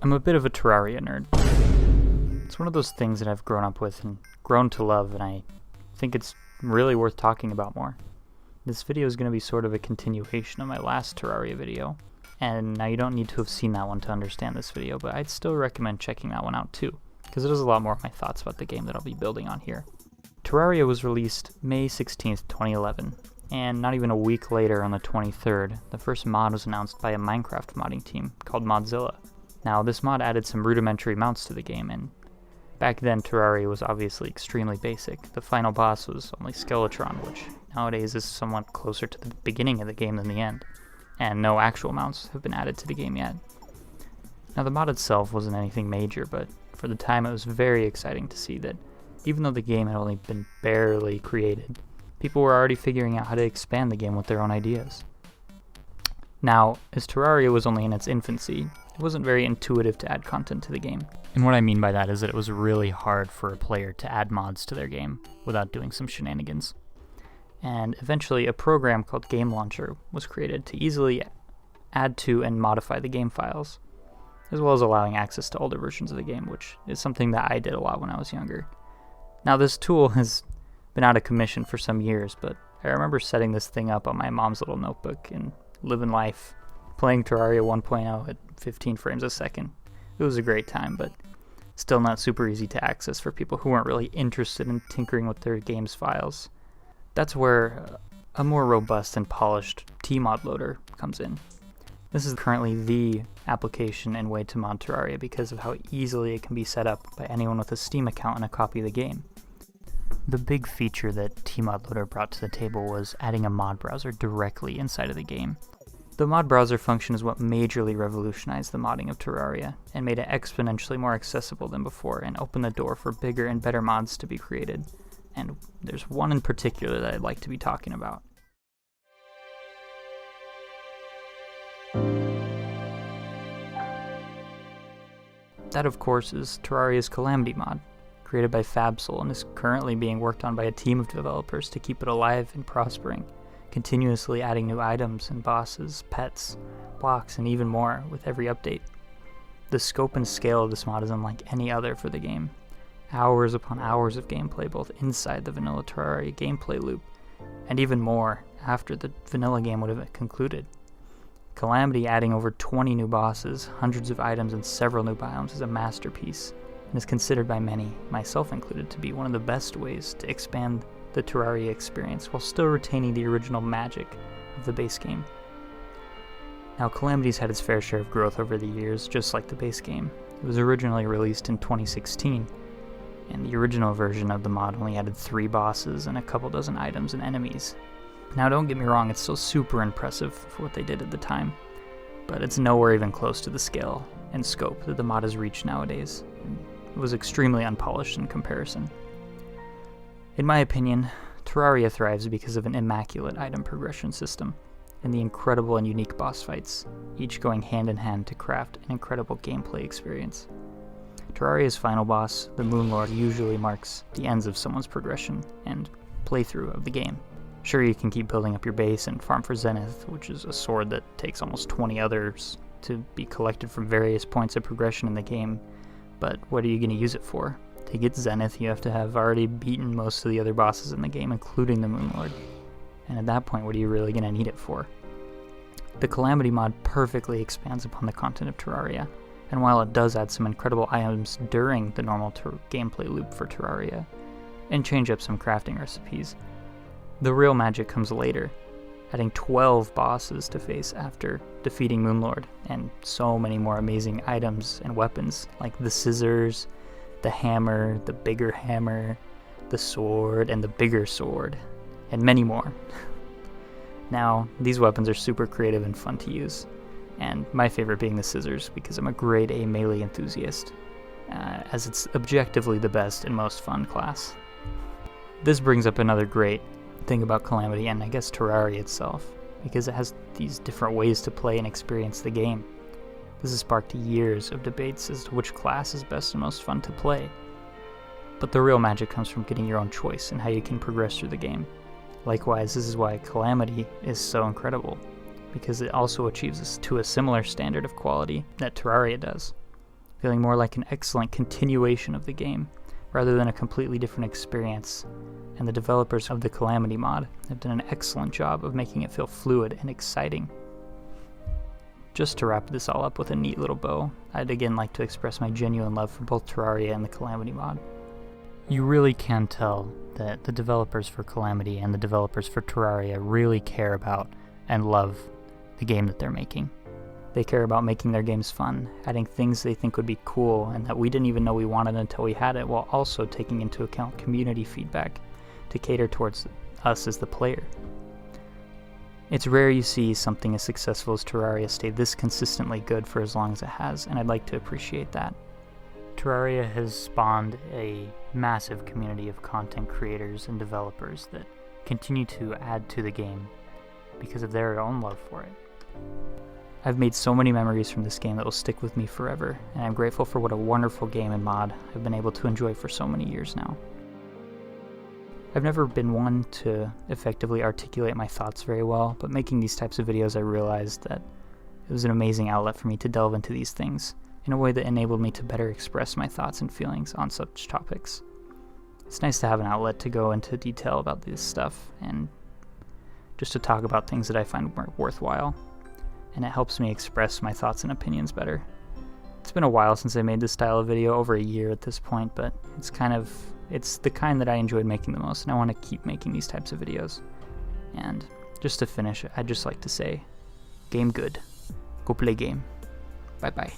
I'm a bit of a Terraria nerd. It's one of those things that I've grown up with and grown to love, and I think it's really worth talking about more. This video is going to be sort of a continuation of my last Terraria video, and now you don't need to have seen that one to understand this video, but I'd still recommend checking that one out too, because it has a lot more of my thoughts about the game that I'll be building on here. Terraria was released May 16th, 2011, and not even a week later on the 23rd, the first mod was announced by a Minecraft modding team called Modzilla. Now, this mod added some rudimentary mounts to the game, and back then Terraria was obviously extremely basic. The final boss was only Skeletron, which nowadays is somewhat closer to the beginning of the game than the end, and no actual mounts have been added to the game yet. Now, the mod itself wasn't anything major, but for the time it was very exciting to see that even though the game had only been barely created, people were already figuring out how to expand the game with their own ideas. Now, as Terraria was only in its infancy, it wasn't very intuitive to add content to the game. And what I mean by that is that it was really hard for a player to add mods to their game without doing some shenanigans. And eventually a program called Game Launcher was created to easily add to and modify the game files, as well as allowing access to older versions of the game, which is something that I did a lot when I was younger. Now, this tool has been out of commission for some years, but I remember setting this thing up on my mom's little notebook and living life, playing Terraria 1.0 at 15 frames a second. It was a great time, but still not super easy to access for people who weren't really interested in tinkering with their game's files. That's where a more robust and polished Tmod loader comes in. This is currently the application and way to mod Terraria because of how easily it can be set up by anyone with a Steam account and a copy of the game. The big feature that Tmod Loader brought to the table was adding a mod browser directly inside of the game. The mod browser function is what majorly revolutionized the modding of Terraria and made it exponentially more accessible than before and opened the door for bigger and better mods to be created. And there's one in particular that I'd like to be talking about. That, of course, is Terraria's Calamity Mod, created by Fabsol and is currently being worked on by a team of developers to keep it alive and prospering, continuously adding new items and bosses, pets, blocks, and even more with every update. The scope and scale of this mod is unlike any other for the game. Hours upon hours of gameplay both inside the vanilla Terraria gameplay loop, and even more after the vanilla game would have concluded. Calamity adding over 20 new bosses, hundreds of items, and several new biomes is a masterpiece, and is considered by many, myself included, to be one of the best ways to expand the Terraria experience while still retaining the original magic of the base game. Now, Calamity's had its fair share of growth over the years, just like the base game. It was originally released in 2016, and the original version of the mod only added 3 bosses and a couple dozen items and enemies. Now, don't get me wrong, it's still super impressive for what they did at the time, but it's nowhere even close to the scale and scope that the mod has reached nowadays. It was extremely unpolished in comparison. In my opinion, Terraria thrives because of an immaculate item progression system and the incredible and unique boss fights, each going hand in hand to craft an incredible gameplay experience. Terraria's final boss, the Moonlord, usually marks the ends of someone's progression and playthrough of the game. Sure, you can keep building up your base and farm for Zenith, which is a sword that takes almost 20 others to be collected from various points of progression in the game, but what are you going to use it for? To get Zenith, you have to have already beaten most of the other bosses in the game, including the Moonlord. And at that point, what are you really going to need it for? The Calamity mod perfectly expands upon the content of Terraria, and while it does add some incredible items during the normal gameplay loop for Terraria, and change up some crafting recipes, the real magic comes later, adding 12 bosses to face after defeating Moonlord, and so many more amazing items and weapons, like the scissors, the hammer, the bigger hammer, the sword, and the bigger sword, and many more. Now, these weapons are super creative and fun to use, and my favorite being the scissors, because I'm a grade A melee enthusiast, as it's objectively the best and most fun class. This brings up another great thing about Calamity, and I guess Terraria itself, because it has these different ways to play and experience the game. This has sparked years of debates as to which class is best and most fun to play. But the real magic comes from getting your own choice and how you can progress through the game. Likewise, this is why Calamity is so incredible, because it also achieves to a similar standard of quality that Terraria does. feeling more like an excellent continuation of the game, rather than a completely different experience, and the developers of the Calamity Mod have done an excellent job of making it feel fluid and exciting. Just to wrap this all up with a neat little bow, I'd again like to express my genuine love for both Terraria and the Calamity Mod. You really can tell that the developers for Calamity and the developers for Terraria really care about and love the game that they're making. They care about making their games fun, adding things they think would be cool and that we didn't even know we wanted until we had it, while also taking into account community feedback to cater towards us as the player. It's rare you see something as successful as Terraria stay this consistently good for as long as it has, and I'd like to appreciate that. Terraria has spawned a massive community of content creators and developers that continue to add to the game because of their own love for it. I've made so many memories from this game that will stick with me forever, and I'm grateful for what a wonderful game and mod I've been able to enjoy for so many years now. I've never been one to effectively articulate my thoughts very well, but making these types of videos I realized that it was an amazing outlet for me to delve into these things in a way that enabled me to better express my thoughts and feelings on such topics. It's nice to have an outlet to go into detail about this stuff and just to talk about things that I find worthwhile, and it helps me express my thoughts and opinions better. It's been a while since I made this style of video, over a year at this point, but it's the kind that I enjoyed making the most, and I want to keep making these types of videos. And just to finish, I'd just like to say, game good. Go play game. Bye bye.